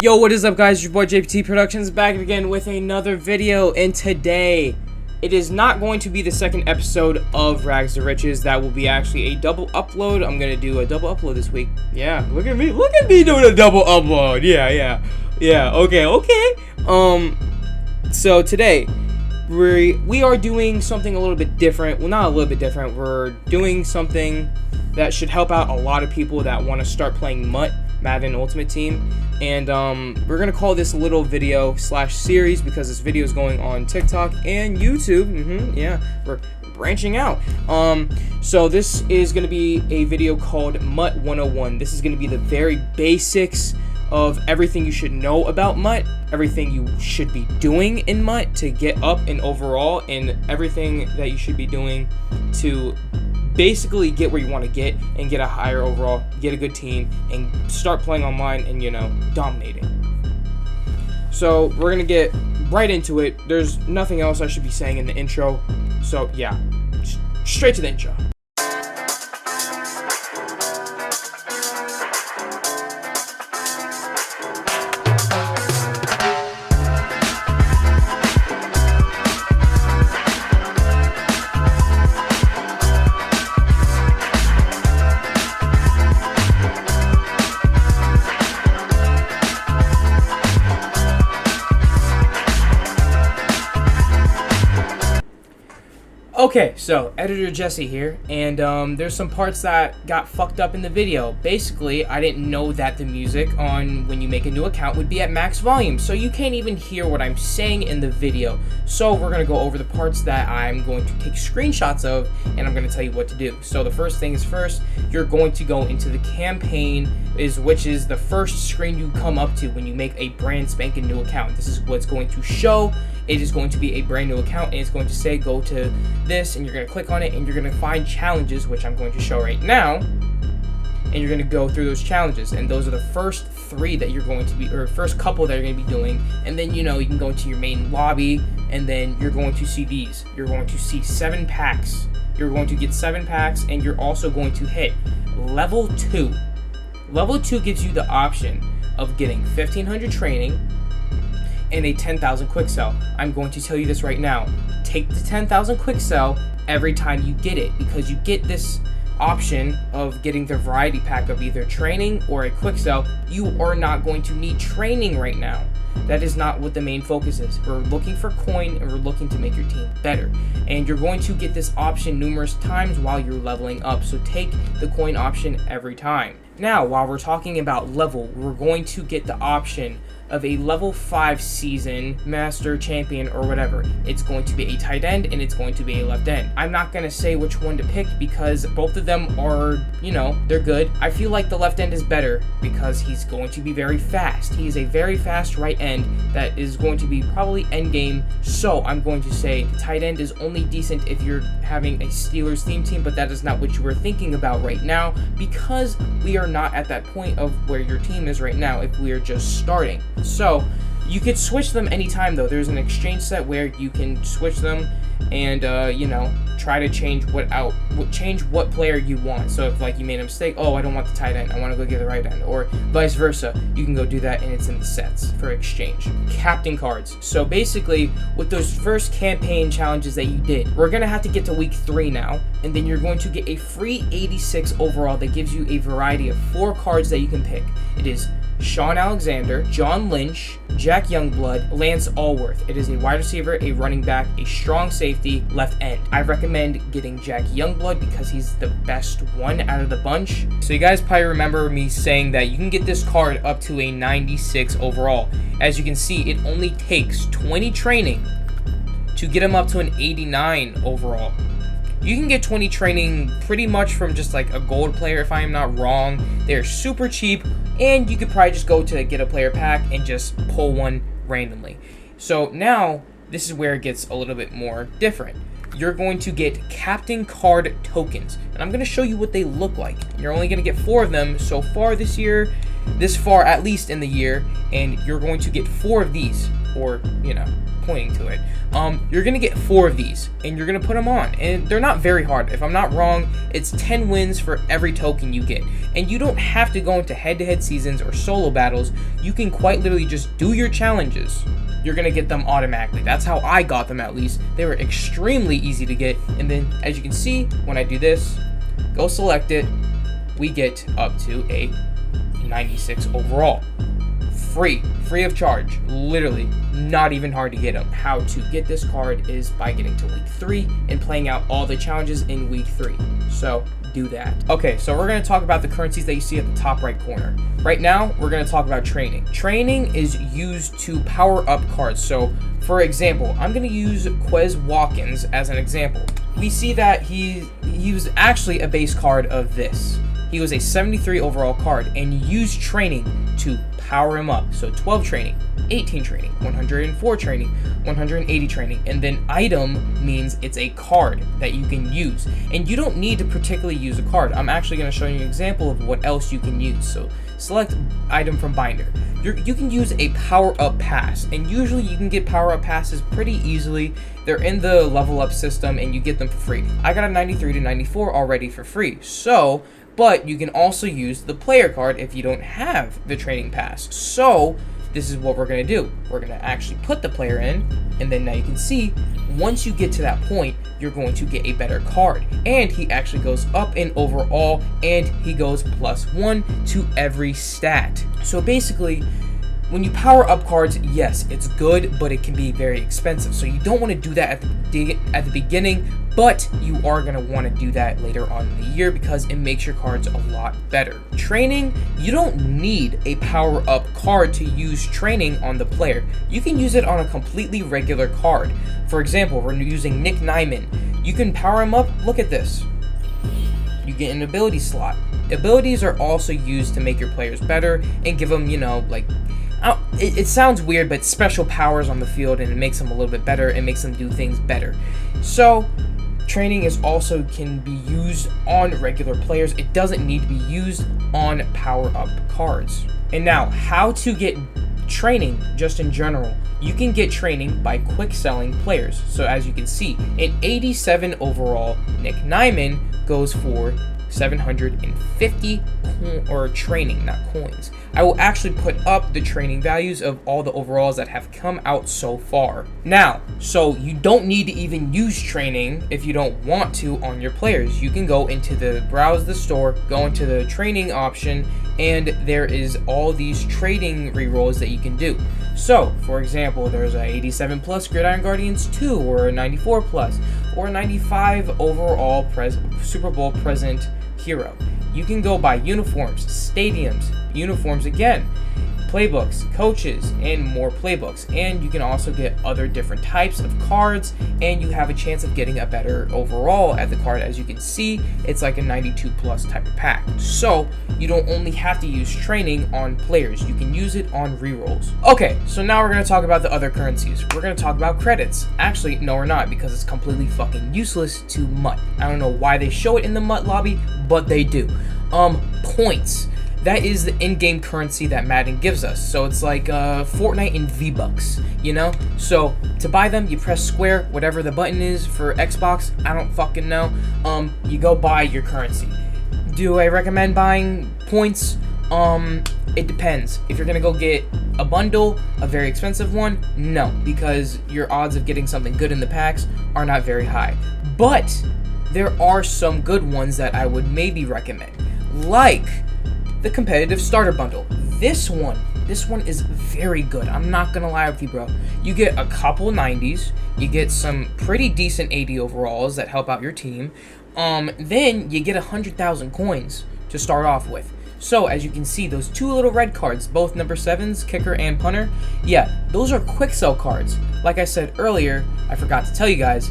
Yo, what is up, guys? Your boy JPT Productions back again with another video, and today it is not going to be the second episode of Rags to Riches. That will be actually a double upload. I'm gonna do a double upload this week. Yeah, look at me doing a double upload. Yeah. Okay. So today we are doing something a little bit different. Well, not a little bit different. We're doing something that should help out a lot of people that want to start playing Madden Ultimate Team, and we're gonna call this a little video slash series because this video is going on TikTok and YouTube. Yeah, we're branching out. So this is gonna be a video called MUT 101. This is gonna be the very basics of everything you should know about MUT, everything you should be doing in MUT to get up and overall, and everything that you should be doing to basically get where you want to get and get a higher overall, get a good team, and start playing online and, you know, dominating. So we're gonna get right into it. There's nothing else I should be saying in the intro, so yeah, straight to the intro. Okay, so Editor Jesse here, and there's some parts that got fucked up in the video. Basically, I didn't know that the music on when you make a new account would be at max volume, so you can't even hear what I'm saying in the video. So we're gonna go over the parts that I'm going to take screenshots of, and I'm gonna tell you what to do. So the first thing is first, you're going to go into the campaign, which is the first screen you come up to when you make a brand spanking new account. This is what's going to show. It is going to be a brand new account, and it's going to say go to this, and you're going to click on it, and you're going to find challenges, which I'm going to show right now, and you're going to go through those challenges, and those are the first three that you're going to be, or first couple that you're going to be doing, and then, you know, you can go into your main lobby, and then you're going to see these. You're going to see 7 packs. You're going to get 7 packs, and you're also going to hit level 2. Level 2 gives you the option of getting 1,500 training, and a 10,000 quick sell. I'm going to tell you this right now. Take the 10,000 quick sell every time you get it, because you get this option of getting the variety pack of either training or a quick sell. You are not going to need training right now. That is not what the main focus is. We're looking for coin, and we're looking to make your team better. And you're going to get this option numerous times while you're leveling up. So take the coin option every time. Now, while we're talking about level, we're going to get the option of a level 5 season master champion or whatever. It's going to be a tight end, and it's going to be a left end. I'm not going to say which one to pick because both of them are, you know, they're good. I feel like the left end is better because he's going to be very fast. He's a very fast right end that is going to be probably end game. So I'm going to say the tight end is only decent if you're having a Steelers theme team, but that is not what you were thinking about right now, because we are not at that point of where your team is right now if we are just starting. So you could switch them anytime, though. There's an exchange set where you can switch them and you know, try to change what player you want. So if like you made a mistake, oh, I don't want the tight end, I want to go get the right end, or vice versa, you can go do that, and it's in the sets for exchange. Captain cards. So basically, with those first campaign challenges that you did, we're gonna have to get to week 3 now, and then you're going to get a free 86 overall that gives you a variety of 4 cards that you can pick. It is Sean Alexander, John Lynch, Jack Youngblood, Lance Allworth. It is a wide receiver, a running back, a strong safety, left end. I recommend getting Jack Youngblood because he's the best one out of the bunch. So you guys probably remember me saying that you can get this card up to a 96 overall. As you can see, it only takes 20 training to get him up to an 89 overall. You can get 20 training pretty much from just like a gold player, if I am not wrong. They're super cheap, and you could probably just go to get a player pack and just pull one randomly. So now, this is where it gets a little bit more different. You're going to get captain card tokens, and I'm going to show you what they look like. You're only going to get 4 of them so far this year. this far, at least in the year, and you're going to get 4 of these, or, pointing to it. You're gonna get 4 of these, and you're gonna put them on, and they're not very hard. If I'm not wrong, it's 10 wins for every token you get, and you don't have to go into head-to-head seasons or solo battles. You can quite literally just do your challenges. You're gonna get them automatically. That's how I got them, at least. They were extremely easy to get, and then, as you can see, when I do this, go select it, we get up to a 96 overall. Free of charge, literally not even hard to get them. How to get this card is by getting to week 3 and playing out all the challenges in week 3. So do that. Okay, so we're going to talk about the currencies that you see at the top right corner. Right now, we're going to talk about training. Training is used to power up cards. So for example, I'm going to use Quez Watkins as an example. We see that he was actually a base card of this. He was a 73 overall card and used training to power him up. So 12 training, 18 training, 104 training, 180 training, and then item means it's a card that you can use. And you don't need to particularly use a card. I'm actually going to show you an example of what else you can use. So select item from binder. You can use a power up pass, and usually you can get power up passes pretty easily. They're in the level up system and you get them for free. I got a 93 to 94 already for free. But you can also use the player card if you don't have the training pass. So this is what we're going to do. We're going to actually put the player in, and then now you can see once you get to that point, you're going to get a better card. And he actually goes up in overall, and he goes +1 to every stat. So basically, when you power up cards, yes, it's good, but it can be very expensive. So you don't want to do that at the beginning, but you are going to want to do that later on in the year because it makes your cards a lot better. Training, you don't need a power up card to use training on the player. You can use it on a completely regular card. For example, we're using Nick Nyman. You can power him up. Look at this. You get an ability slot. Abilities are also used to make your players better and give them, it sounds weird, but special powers on the field, and it makes them a little bit better. It makes them do things better. So training is also can be used on regular players. It doesn't need to be used on power-up cards. And now, how to get training just in general. You can get training by quick selling players. So as you can see, an 87 overall Nick Nyman goes for 750 or training, not coins. I will actually put up the training values of all the overalls that have come out so far. Now, so you don't need to even use training if you don't want to on your players. You can go into browse the store, go into the training option, and there is all these trading rerolls that you can do. So, for example, there's a 87 plus Gridiron Guardians 2, or a 94 plus, or a 95 overall Super Bowl present hero. You can go by uniforms, stadiums, uniforms again, playbooks, coaches, and more playbooks. And you can also get other different types of cards, and you have a chance of getting a better overall at the card. As you can see, it's like a 92 plus type of pack. So you don't only have to use training on players, you can use it on rerolls. Okay, so now we're going to talk about the other currencies. We're going to talk about credits. Actually, no, we're not, because it's completely fucking useless to MUT. I don't know why they show it in the MUT lobby, but they do. Points. That is the in-game currency that Madden gives us. So it's like Fortnite in V-Bucks, So to buy them, you press square, whatever the button is for Xbox, I don't fucking know. You go buy your currency. Do I recommend buying points? It depends. If you're gonna go get a bundle, a very expensive one, no, because your odds of getting something good in the packs are not very high. But there are some good ones that I would maybe recommend, like the competitive starter bundle. This one is very good. I'm not gonna lie with you, bro. You get a couple 90s, you get some pretty decent 80 overalls that help out your team. Then you get 100,000 coins to start off with. So as you can see, those two little red cards, both number 7s, kicker and punter, yeah, those are quick sell cards. Like I said earlier, I forgot to tell you guys,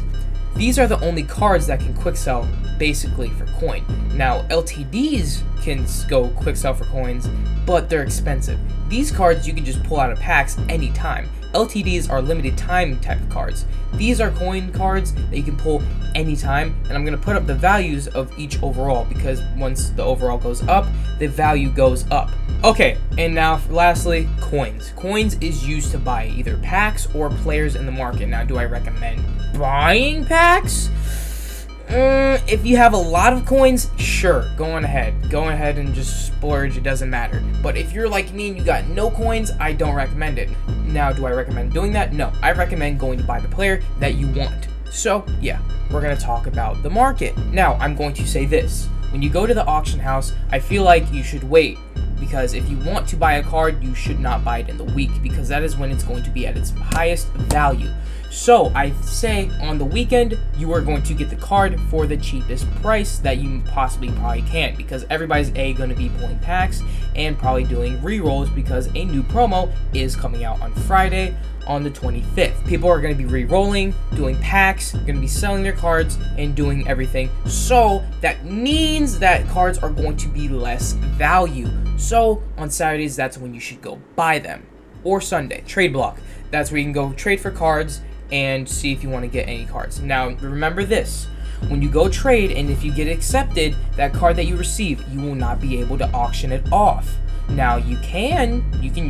these are the only cards that can quick sell basically for coin. Now, LTDs can go quick sell for coins, but they're expensive. These cards you can just pull out of packs anytime. LTDs are limited time type of cards. These are coin cards that you can pull anytime, and I'm going to put up the values of each overall, because once the overall goes up, the value goes up. Okay, and now lastly, coins. Coins is used to buy either packs or players in the market. Now, do I recommend buying packs? If you have a lot of coins, sure, go on ahead. Go ahead and just splurge, it doesn't matter. But if you're like me and you got no coins, I don't recommend it. Now, do I recommend doing that? No, I recommend going to buy the player that you want. So, yeah, we're going to talk about the market. Now, I'm going to say this. When you go to the auction house, I feel like you should wait. Because if you want to buy a card, you should not buy it in the week, because that is when it's going to be at its highest value. So I say on the weekend, you are going to get the card for the cheapest price that you probably can, because everybody's going to be pulling packs and probably doing re-rolls, because a new promo is coming out on Friday on the 25th. People are going to be re-rolling, doing packs, going to be selling their cards and doing everything. So that means that cards are going to be less value. So on Saturdays, that's when you should go buy them. Or Sunday, trade block. That's where you can go trade for cards and see if you want to get any cards. Now, remember this. When you go trade and if you get accepted, that card that you receive, you will not be able to auction it off. Now, you can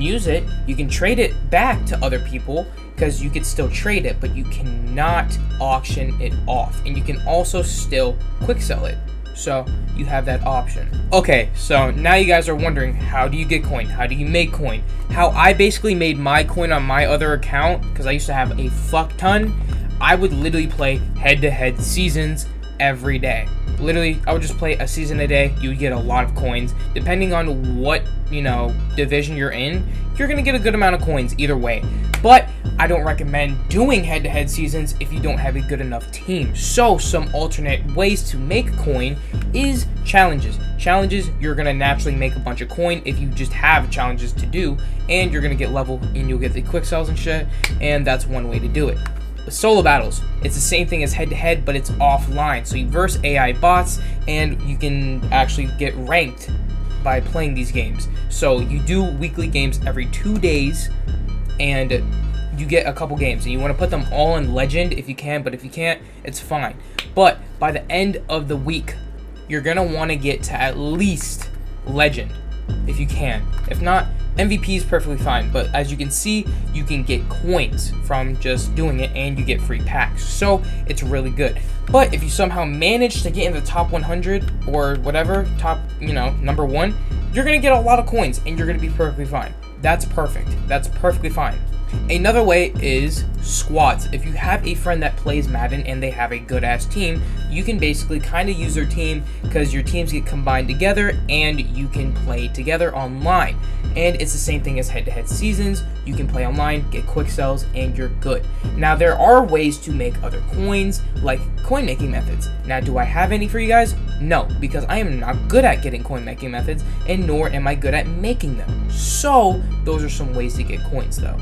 use it. You can trade it back to other people because you could still trade it, but you cannot auction it off. And you can also still quick sell it. So you have that option. Okay, so now you guys are wondering, how do you get coin? How do you make coin? How I basically made my coin on my other account, because I used to have a fuck ton, I would literally play head-to-head seasons every day. Literally, I would just play a season a day. You would get a lot of coins. Depending on what, division you're in, you're going to get a good amount of coins either way. But I don't recommend doing head-to-head seasons if you don't have a good enough team. So some alternate ways to make coin is challenges. Challenges, you're going to naturally make a bunch of coin if you just have challenges to do, and you're going to get level and you'll get the quick sells and shit, and that's one way to do it. Solo battles, it's the same thing as head-to-head, but it's offline. So you verse AI bots, and you can actually get ranked by playing these games. So you do weekly games every 2 days, and you get a couple games, and you want to put them all in legend if you can, but if you can't, it's fine. But by the end of the week, you're going to want to get to at least legend if you can. If not, MVP is perfectly fine, but as you can see, you can get coins from just doing it, and you get free packs, so it's really good. But if you somehow manage to get in the top 100 or whatever, top, number one, you're gonna get a lot of coins, and you're gonna be perfectly fine. That's perfect. That's perfectly fine. Another way is squads. If you have a friend that plays Madden and they have a good ass team, you can basically kind of use their team, because your teams get combined together and you can play together online. And it's the same thing as head-to-head seasons. You can play online, get quick sells, and you're good. Now, there are ways to make other coins, like coin making methods. Now, do I have any for you guys? No, because I am not good at getting coin making methods, and nor am I good at making them. So those are some ways to get coins though.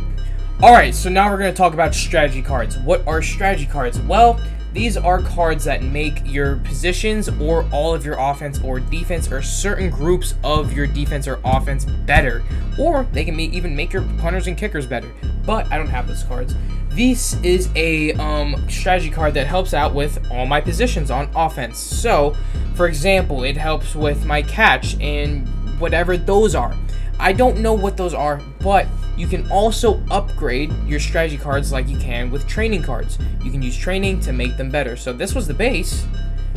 Alright, so now we're going to talk about strategy cards. What are strategy cards? Well, these are cards that make your positions or all of your offense or defense or certain groups of your defense or offense better. Or they can even make your punters and kickers better. But I don't have those cards. This is a strategy card that helps out with all my positions on offense. So, for example, it helps with my catch and whatever those are. I don't know what those are, but you can also upgrade your strategy cards like you can with training cards. You can use training to make them better. So this was the base,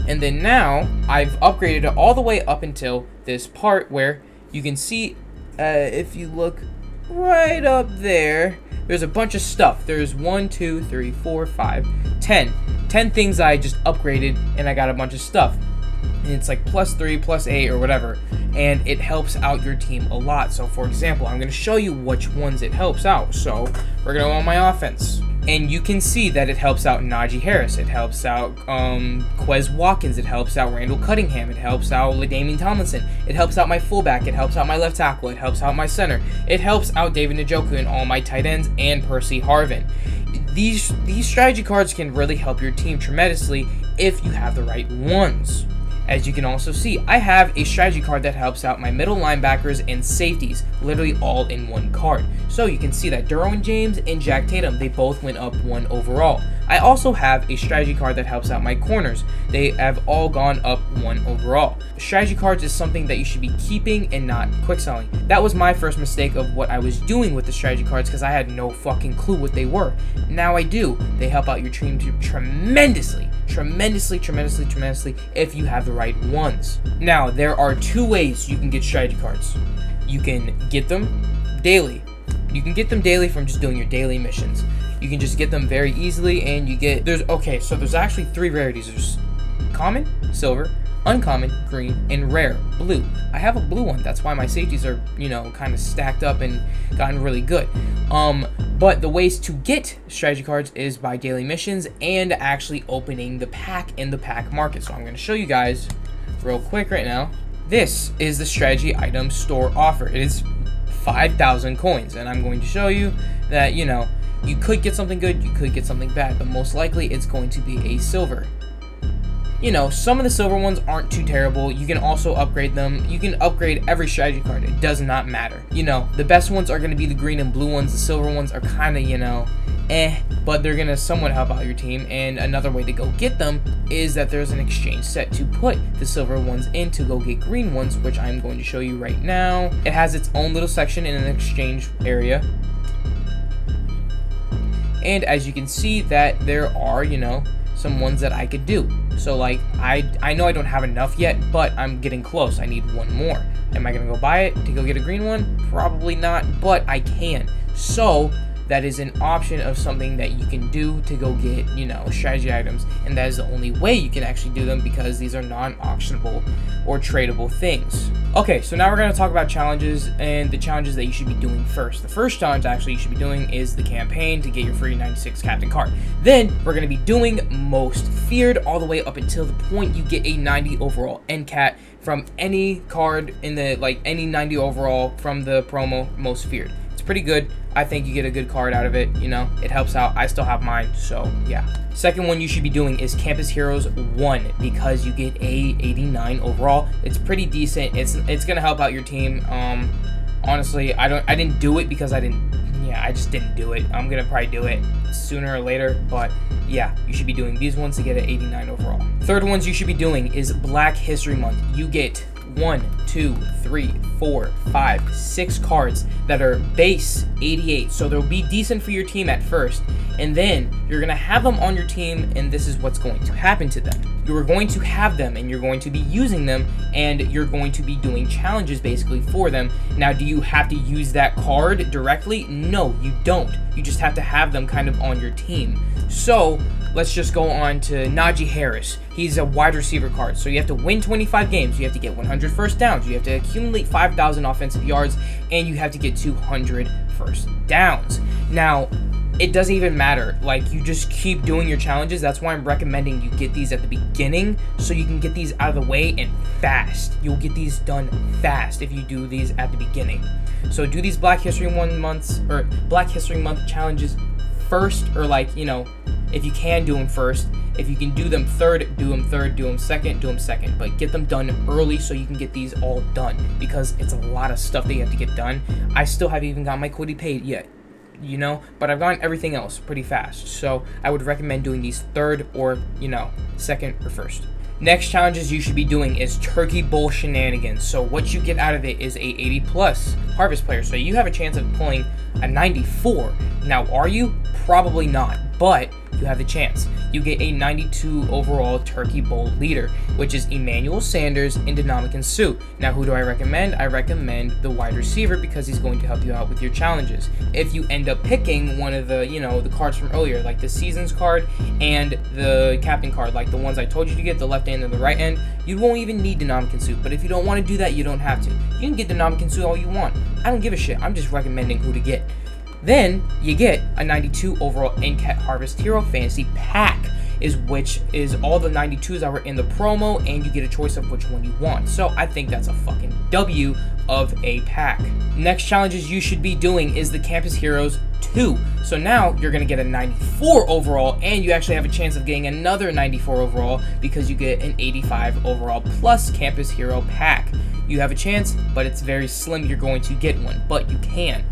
and then now I've upgraded it all the way up until this part where you can see, if you look right up there, there's a bunch of stuff. There's 1, 2, 3, 4, 5, 10. 10 things I just upgraded, and I got a bunch of stuff. And it's like +3, +8, or whatever, and it helps out your team a lot. So for example, I'm going to show you which ones it helps out. So we're going to go on my offense, and you can see that it helps out Najee Harris, it helps out Quez Watkins, it helps out Randall Cunningham, it helps out LaDainian Tomlinson, it helps out my fullback, it helps out my left tackle, it helps out my center, it helps out David Njoku and all my tight ends, and Percy Harvin. These strategy cards can really help your team tremendously if you have the right ones. As you can also see, I have a strategy card that helps out my middle linebackers and safeties, literally all in one card. So you can see that Derwin James and Jack Tatum, they both went up 1 overall. I also have a strategy card that helps out my corners. They have all gone up 1 overall. Strategy cards is something that you should be keeping and not quick selling. That was my first mistake of what I was doing with the strategy cards because I had no fucking clue what they were. Now I do. They help out your team tremendously if you have the right ones. Now, there are 2 ways you can get strategy cards. You can get them daily. You can get them daily from just doing your daily missions. You can just get them very easily, and you get there's actually 3 rarities. There's common, silver, uncommon, green, and rare, blue. I have a blue one. That's why my safeties are, kind of stacked up and gotten really good. But the ways to get strategy cards is by daily missions and actually opening the pack in the pack market. So I'm going to show you guys real quick right now. This is the strategy item store offer. It is 5,000 coins, and I'm going to show you that, you could get something good, you could get something bad, but most likely it's going to be a silver. Some of the silver ones aren't too terrible. You can also upgrade them. You can upgrade every strategy card. It does not matter. The best ones are going to be the green and blue ones. The silver ones are kind of, but they're going to somewhat help out your team. And another way to go get them is that there's an exchange set to put the silver ones in to go get green ones, which I'm going to show you right now. It has its own little section in an exchange area. And as you can see that there are, some ones that I could do. So like, I know I don't have enough yet, but I'm getting close. I need 1 more. Am I gonna go buy it to go get a green one? Probably not, but I can. So that is an option of something that you can do to go get, strategy items. And that is the only way you can actually do them because these are non-auctionable or tradable things. Okay, so now we're going to talk about challenges and the challenges that you should be doing first. The first challenge actually you should be doing is the campaign to get your free 96 captain card. Then we're going to be doing most feared all the way up until the point you get a 90 overall NCAT from any card in the, any 90 overall from the promo most feared. It's pretty good. I think you get a good card out of it, it helps out. I still have mine, so yeah. Second one you should be doing is Campus Heroes 1 because you get a 89 overall. It's pretty decent. It's gonna help out your team. Honestly, I didn't do it because I just didn't do it. I'm gonna probably do it sooner or later, but yeah, you should be doing these ones to get an 89 overall. Third ones you should be doing is Black History Month. You get 1, 2, 3, 4, 5, 6 cards that are base 88, so they'll be decent for your team at first, and then you're going to have them on your team, and this is what's going to happen to them. You're going to have them, and you're going to be using them, and you're going to be doing challenges basically for them. Now, do you have to use that card directly? No, you don't. You just have to have them kind of on your team. So let's just go on to Najee Harris. He's a wide receiver card, so you have to win 25 games, you have to get 100 first downs, you have to accumulate 5,000 offensive yards, and you have to get 200 first downs. Now, it doesn't even matter. You just keep doing your challenges. That's why I'm recommending you get these at the beginning so you can get these out of the way and fast. You'll get these done fast if you do these at the beginning. So do these Black History Month challenges first, or if you can, do them first. If you can do them third, do them second, but get them done early so you can get these all done because it's a lot of stuff that you have to get done. I still haven't even got my quitty paid yet, but I've gotten everything else pretty fast, so I would recommend doing these third or, second or first. Next challenges you should be doing is Turkey Bowl Shenanigans. So what you get out of it is a 80 plus harvest player. So you have a chance of pulling a 94. Now, are you? Probably not, but you have the chance. You get a 92 overall Turkey Bowl leader, which is Emmanuel Sanders and Ndamukong Suh. Now, who do I recommend? I recommend the wide receiver because he's going to help you out with your challenges. If you end up picking one of the, the cards from earlier, like the Seasons card and the Captain card, like the ones I told you to get, the left end and the right end, you won't even need Ndamukong Suh. But if you don't want to do that, you don't have to. You can get Ndamukong Suh all you want. I don't give a shit. I'm just recommending who to get. Then you get a 92 overall NCAT Harvest Hero Fantasy Pack, which is all the 92s that were in the promo, and you get a choice of which one you want. So I think that's a fucking W of a pack. Next challenges you should be doing is the Campus Heroes 2. So now you're going to get a 94 overall, and you actually have a chance of getting another 94 overall because you get an 85 overall plus Campus Hero pack. You have a chance, but it's very slim you're going to get one, but you can.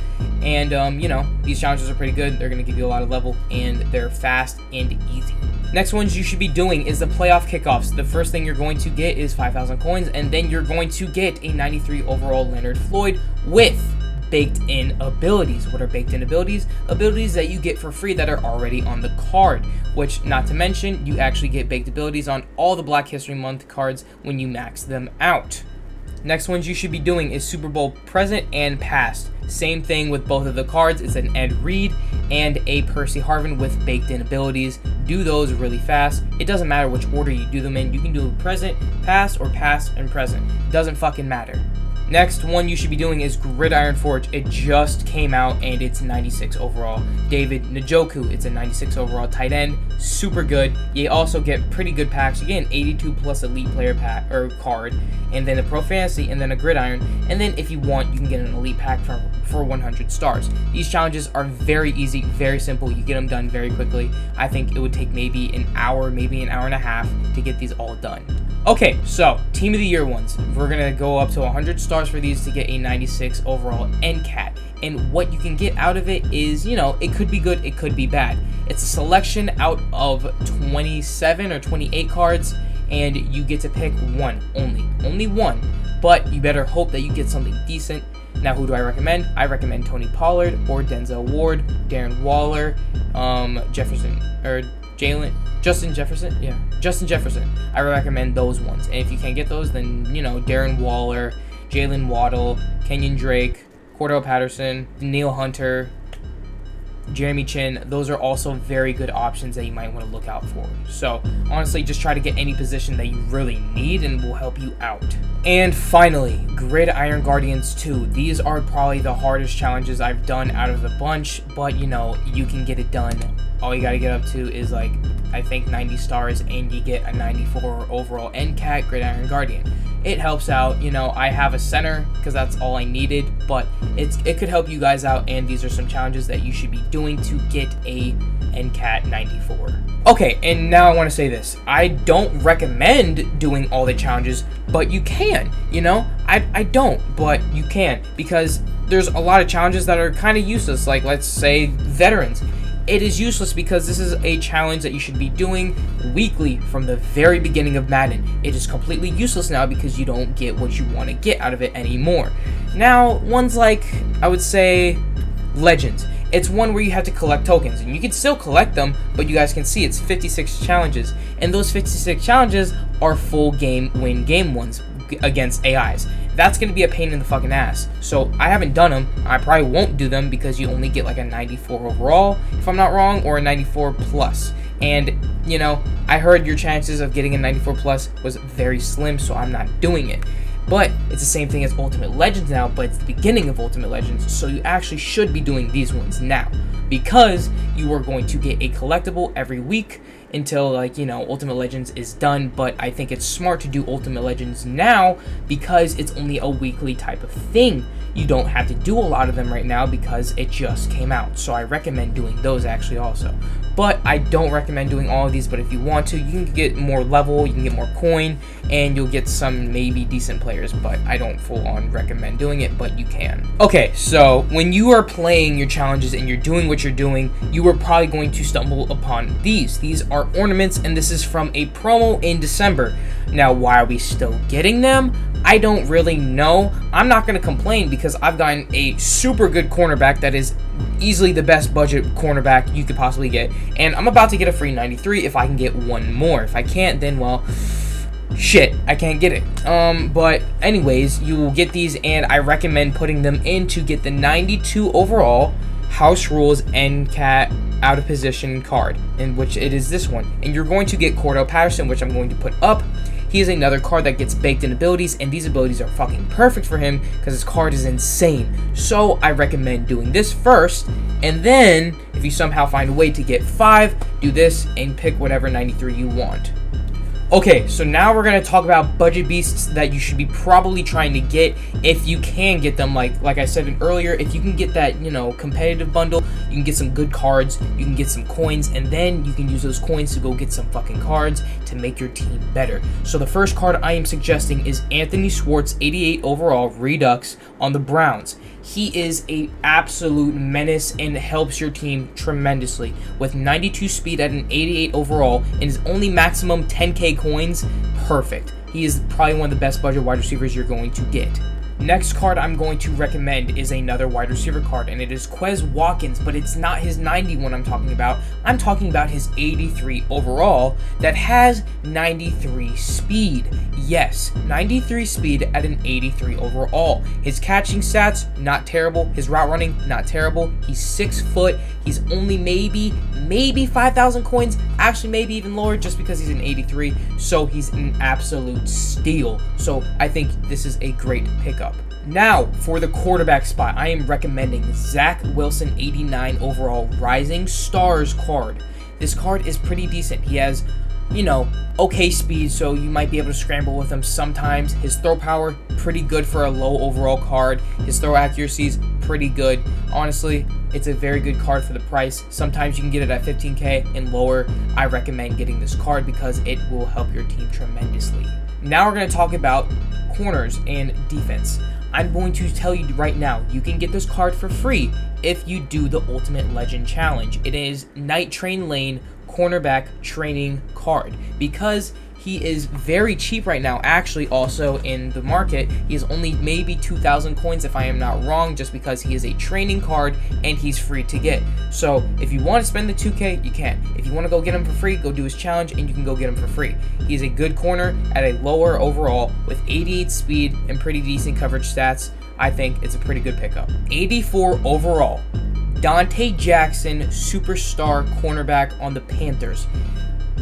And, you know, these challenges are pretty good. They're going to give you a lot of level, and they're fast and easy. Next ones you should be doing is the playoff kickoffs. The first thing you're going to get is 5,000 coins, and then you're going to get a 93 overall Leonard Floyd with baked-in abilities. What are baked-in abilities? Abilities that you get for free that are already on the card, which, not to mention, you actually get baked abilities on all the Black History Month cards when you max them out. Next ones you should be doing is Super Bowl present and past. Same thing with both of the cards. It's an Ed Reed and a Percy Harvin with baked-in abilities. Do those really fast. It doesn't matter which order you do them in. You can do present, past, or past and present. Doesn't fucking matter. Next one you should be doing is Gridiron Forge. It just came out and it's 96 overall. David Njoku, it's a 96 overall tight end. Super good. You also get pretty good packs. You get an 82 plus elite player pack or card, and then a Pro Fantasy, and then a Gridiron. And then if you want, you can get an elite pack for 100 stars. These challenges are very easy, very simple. You get them done very quickly. I think it would take maybe an hour, maybe an hour and a half to get these all done. Okay, so Team of the Year ones. We're going to go up to 100 stars for these to get a 96 overall NCAT. And what you can get out of it is, you know, it could be good, it could be bad. It's a selection out of 27 or 28 cards, and you get to pick one only one. But you better hope that you get something decent. Now, who do I recommend? I recommend Tony Pollard or Denzel Ward, Darren Waller, Justin Jefferson. I recommend those ones. And if you can't get those, then, you know, Darren Waller, Jalen Waddle, Kenyon Drake, Cordell Patterson, Neil Hunter, Jeremy Chin, those are also very good options that you might want to look out for. So, honestly, just try to get any position that you really need and will help you out. And finally, Gridiron Guardians 2. These are probably the hardest challenges I've done out of the bunch, but, you know, you can get it done. All you gotta get up to is, like, I think 90 stars, and you get a 94 overall NCAT Gridiron Guardian. It helps out. You know, I have a center because that's all I needed, but it could help you guys out, and these are some challenges that you should be doing to get a NCAT 94. Okay, and now I want to say this. I don't recommend doing all the challenges, but you can, you know? I don't, but you can, because there's a lot of challenges that are kind of useless, like, let's say, veterans. It is useless because this is a challenge that you should be doing weekly from the very beginning of Madden. It is completely useless now because you don't get what you want to get out of it anymore. Now, ones like, I would say, Legends. It's one where you have to collect tokens, and you can still collect them, but you guys can see it's 56 challenges, and those 56 challenges are full game win game ones against AIs. That's going to be a pain in the fucking ass. So I haven't done them. I probably won't do them because you only get like a 94 overall, if I'm not wrong, or a 94 plus. And, you know, I heard your chances of getting a 94 plus was very slim, so I'm not doing it. But it's the same thing as Ultimate Legends now, but it's the beginning of Ultimate Legends, so you actually should be doing these ones now, because you are going to get a collectible every week until, like, you know, Ultimate Legends is done. But I think it's smart to do Ultimate Legends now because it's only a weekly type of thing. You don't have to do a lot of them right now because it just came out, so I recommend doing those actually also. But I don't recommend doing all of these, but if you want to, you can get more level, you can get more coin, and you'll get some maybe decent players, but I don't full on recommend doing it, but you can. Okay, so when you are playing your challenges and you're doing what you're doing, you are probably going to stumble upon these. These are ornaments, and this is from a promo in December. Now, why are we still getting them? I don't really know. I'm not going to complain because I've gotten a super good cornerback that is easily the best budget cornerback you could possibly get. And I'm about to get a free 93 if I can get one more. If I can't, then, well, shit, I can't get it. But anyways, you will get these, and I recommend putting them in to get the 92 overall House Rules NCAT out of position card, in which it is this one. And you're going to get Cordell Patterson, which I'm going to put up. He is another card that gets baked in abilities, and these abilities are fucking perfect for him because his card is insane. So I recommend doing this first, and then if you somehow find a way to get 5, do this and pick whatever 93 you want. Okay, so now we're going to talk about budget beasts that you should be probably trying to get if you can get them. Like I said earlier, if you can get that, you know, competitive bundle, You can get some good cards, you can get some coins, and then you can use those coins to go get some fucking cards to make your team better. So the first card I am suggesting is Anthony Schwartz, 88 overall, Redux on the Browns. He is a absolute menace and helps your team tremendously. With 92 speed at an 88 overall and his only maximum 10k coins, perfect. He is probably one of the best budget wide receivers you're going to get. Next card I'm going to recommend is another wide receiver card, and it is Quez Watkins, but it's not his 91 I'm talking about. I'm talking about his 83 overall that has 93 speed. Yes, 93 speed at an 83 overall. His catching stats, not terrible. His route running, not terrible. He's 6 foot. He's only maybe 5,000 coins. Actually, maybe even lower just because he's an 83. So he's an absolute steal. So I think this is a great pickup. Now, for the quarterback spot, I am recommending Zach Wilson, 89 overall, Rising Stars card. This card is pretty decent. He has, okay speed, so you might be able to scramble with him sometimes. His throw power, pretty good for a low overall card. His throw accuracy is pretty good. Honestly, it's a very good card for the price. Sometimes you can get it at 15k and lower. I recommend getting this card because it will help your team tremendously. Now we're going to talk about corners and defense. I'm going to tell you right now, you can get this card for free if you do the Ultimate Legend Challenge. It is Night Train Lane cornerback training card. Because he is very cheap right now, actually also in the market, he is only maybe 2,000 coins if I am not wrong, just because he is a training card and he's free to get. So if you want to spend the 2k, you can. If you want to go get him for free, go do his challenge and you can go get him for free. He's a good corner at a lower overall with 88 speed and pretty decent coverage stats. I think it's a pretty good pickup. 84 overall, Dante Jackson, superstar cornerback on the Panthers.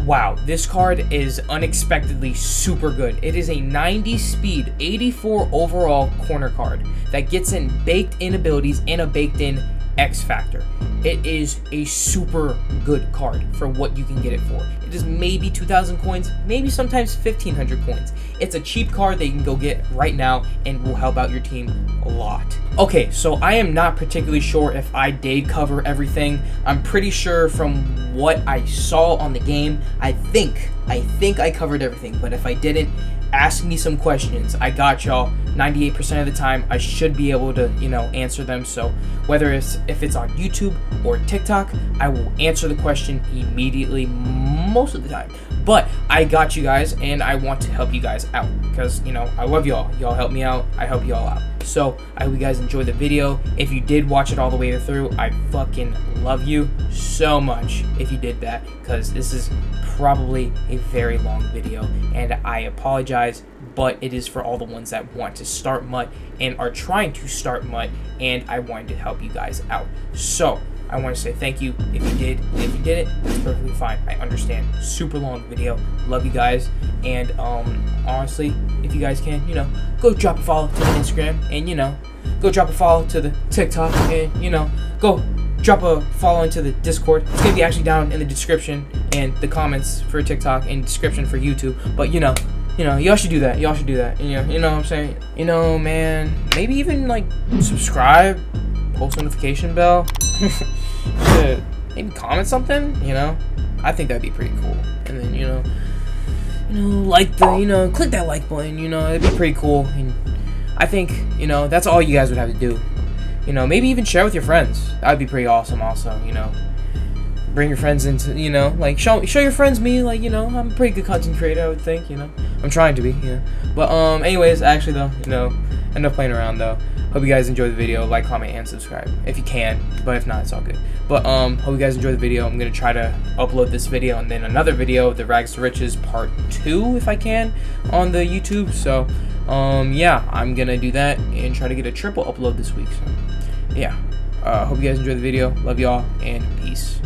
Wow, this card is unexpectedly super good. It is a 90 speed, 84 overall corner card that gets in baked in abilities and a baked in X factor. It is a super good card for what you can get it for. It is maybe 2,000 coins, maybe sometimes 1,500 coins. It's a cheap card that you can go get right now and will help out your team a lot. Okay, so I am not particularly sure if I did cover everything. I'm pretty sure from what I saw on the game, I think I covered everything, but if I didn't, ask me some questions. I got y'all. 98% of the time I should be able to, answer them. So whether if it's on YouTube or TikTok, I will answer the question immediately most of the time. But I got you guys and I want to help you guys out because, I love y'all. Y'all help me out. I help y'all out. So I hope you guys enjoyed the video. If you did watch it all the way through, I fucking love you so much if you did that, because this is probably a very long video and I apologize, but it is for all the ones that want to start MUT and are trying to start MUT, and I wanted to help you guys out. So I want to say thank you if you did, and if you did it, that's perfectly fine. I understand. Super long video. Love you guys, and honestly, if you guys can, go drop a follow to the Instagram, and go drop a follow to the TikTok, and go drop a follow into the Discord. It's gonna be actually down in the description and the comments for TikTok and description for YouTube. But y'all should do that. Y'all should do that. You know what I'm saying? Man, maybe even subscribe, post notification bell. Maybe comment something. I think that'd be pretty cool. And then like click that like button. It'd be pretty cool. And I think that's all you guys would have to do. Maybe even share with your friends. That would be pretty awesome also, Bring your friends into, show your friends me, I'm a pretty good content creator, I would think, I'm trying to be, But, anyways, actually, though, enough playing around, though. Hope you guys enjoy the video. Like, comment, and subscribe. If you can, but if not, it's all good. But, hope you guys enjoy the video. I'm going to try to upload this video and then another video, the Rags to Riches Part 2, if I can, on the YouTube. So, yeah, I'm going to do that and try to get a triple upload this week. So, yeah. Hope you guys enjoyed the video. Love y'all, and peace.